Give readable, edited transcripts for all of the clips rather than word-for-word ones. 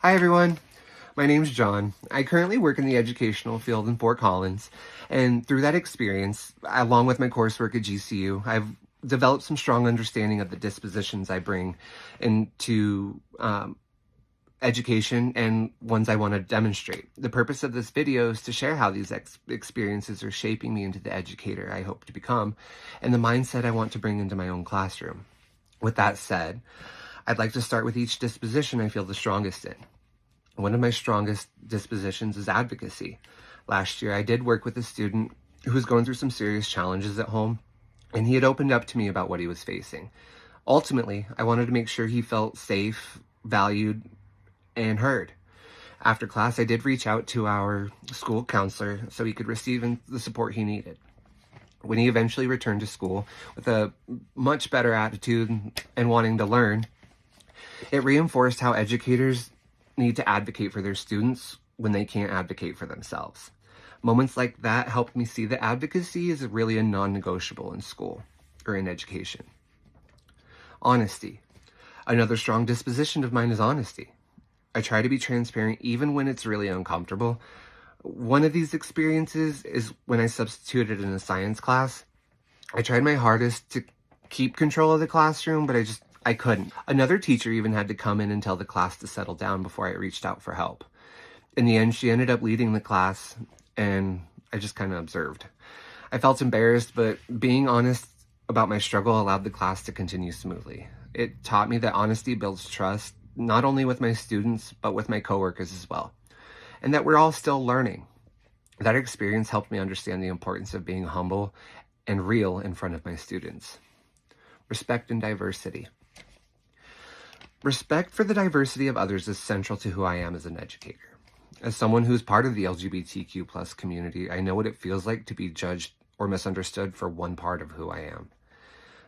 Hi everyone, my name's John. I currently work in the educational field in Fort Collins, and through that experience, along with my coursework at GCU, I've developed some strong understanding of the dispositions I bring into education and ones I want to demonstrate. The purpose of this video is to share how these experiences are shaping me into the educator I hope to become and the mindset I want to bring into my own classroom. With that said, I'd like to start with each disposition I feel the strongest in. One of my strongest dispositions is advocacy. Last year, I did work with a student who was going through some serious challenges at home, and he had opened up to me about what he was facing. Ultimately, I wanted to make sure he felt safe, valued, and heard. After class, I did reach out to our school counselor so he could receive the support he needed. When he eventually returned to school with a much better attitude and wanting to learn, it reinforced how educators need to advocate for their students when they can't advocate for themselves. Moments like that helped me see that advocacy is really a non-negotiable in school or in education. Honesty. Another strong disposition of mine is honesty. I try to be transparent even when it's really uncomfortable. One of these experiences is when I substituted in a science class. I tried my hardest to keep control of the classroom, but I couldn't. Another teacher even had to come in and tell the class to settle down before I reached out for help. In the end, she ended up leading the class, and I just kind of observed. I felt embarrassed, but being honest about my struggle allowed the class to continue smoothly. It taught me that honesty builds trust, not only with my students, but with my coworkers as well, and that we're all still learning. That experience helped me understand the importance of being humble and real in front of my students. Respect and diversity. Respect for the diversity of others is central to who I am as an educator. As someone who's part of the LGBTQ+ community, I know what it feels like to be judged or misunderstood for one part of who I am.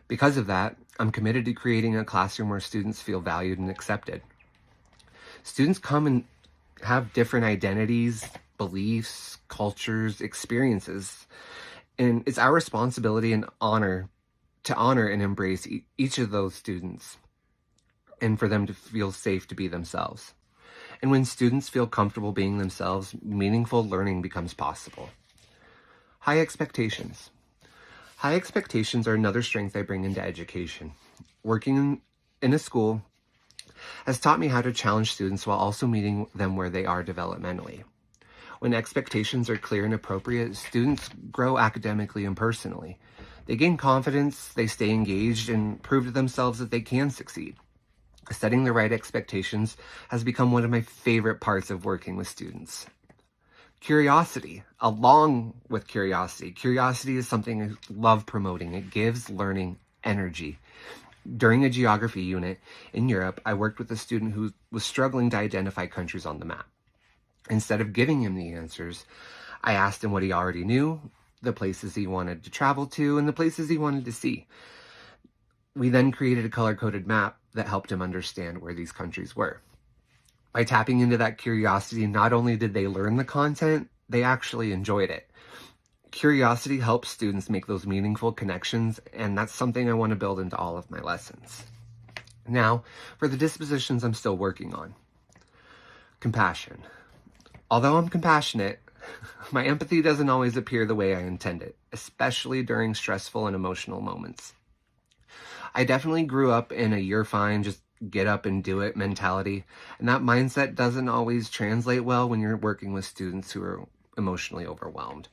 Because of that, I'm committed to creating a classroom where students feel valued and accepted. Students come and have different identities, beliefs, cultures, experiences, and it's our responsibility and honor to honor and embrace each of those students and for them to feel safe to be themselves. And when students feel comfortable being themselves, meaningful learning becomes possible. High expectations. High expectations are another strength I bring into education. Working in a school has taught me how to challenge students while also meeting them where they are developmentally. When expectations are clear and appropriate, students grow academically and personally. They gain confidence, they stay engaged, and prove to themselves that they can succeed. Setting the right expectations has become one of my favorite parts of working with students. Curiosity. Along with curiosity is something I love promoting. It gives learning energy. During a geography unit in Europe, I worked with a student who was struggling to identify countries on the map. Instead of giving him the answers, I asked him what he already knew, the places he wanted to travel to, and the places he wanted to see. We then created a color-coded map that helped him understand where these countries were. By tapping into that curiosity, not only did they learn the content, they actually enjoyed it. Curiosity helps students make those meaningful connections, and that's something I want to build into all of my lessons. Now, for the dispositions I'm still working on. Compassion. Although I'm compassionate, my empathy doesn't always appear the way I intend it, especially during stressful and emotional moments. I definitely grew up in a "you're fine, just get up and do it" mentality, and that mindset doesn't always translate well when you're working with students who are emotionally overwhelmed.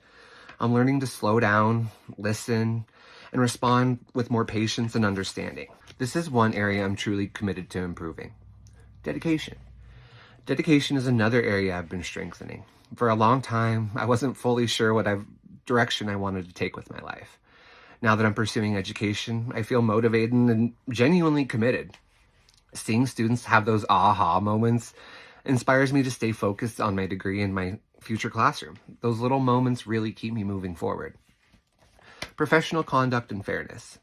I'm learning to slow down, listen, and respond with more patience and understanding. This is one area I'm truly committed to improving. Dedication. Dedication is another area I've been strengthening. For a long time, I wasn't fully sure what direction I wanted to take with my life. Now that I'm pursuing education, I feel motivated and genuinely committed. Seeing students have those aha moments inspires me to stay focused on my degree and my future classroom. Those little moments really keep me moving forward. Professional conduct and fairness.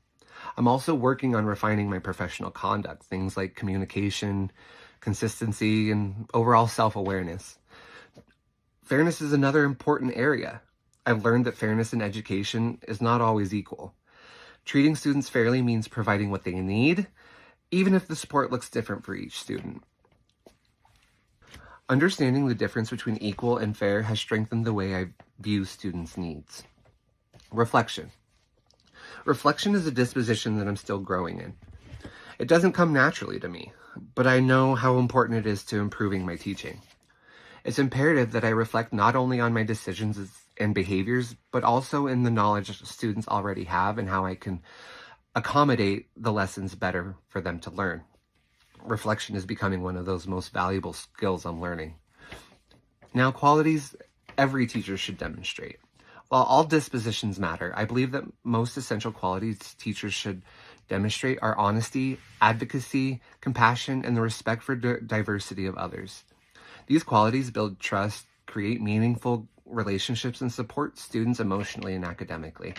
I'm also working on refining my professional conduct, things like communication, consistency, and overall self-awareness. Fairness is another important area. I've learned that fairness in education is not always equal. Treating students fairly means providing what they need, even if the support looks different for each student. Understanding the difference between equal and fair has strengthened the way I view students' needs. Reflection. Reflection is a disposition that I'm still growing in. It doesn't come naturally to me, but I know how important it is to improving my teaching. It's imperative that I reflect not only on my decisions and behaviors, but also in the knowledge students already have and how I can accommodate the lessons better for them to learn. Reflection is becoming one of those most valuable skills I'm learning. Now, qualities every teacher should demonstrate. While all dispositions matter, I believe that most essential qualities teachers should demonstrate are honesty, advocacy, compassion, and the respect for diversity of others. These qualities build trust, create meaningful relationships, and support students emotionally and academically.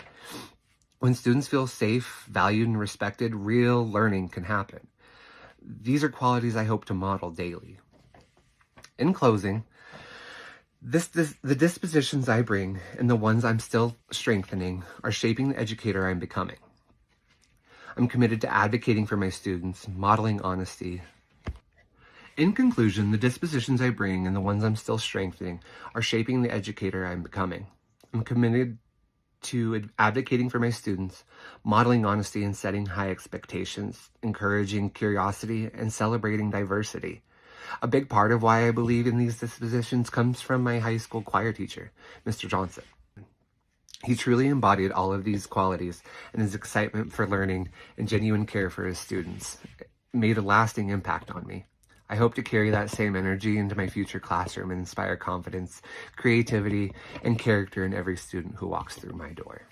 When students feel safe, valued, and respected, real learning can happen. These are qualities I hope to model daily. In closing, the dispositions I bring and the ones I'm still strengthening are shaping the educator I'm becoming. I'm committed to advocating for my students, modeling honesty. In conclusion, the dispositions I bring and the ones I'm still strengthening are shaping the educator I'm becoming. I'm committed to advocating for my students, modeling honesty and setting high expectations, encouraging curiosity, and celebrating diversity. A big part of why I believe in these dispositions comes from my high school choir teacher, Mr. Johnson. He truly embodied all of these qualities, and his excitement for learning and genuine care for his students made a lasting impact on me. I hope to carry that same energy into my future classroom and inspire confidence, creativity, and character in every student who walks through my door.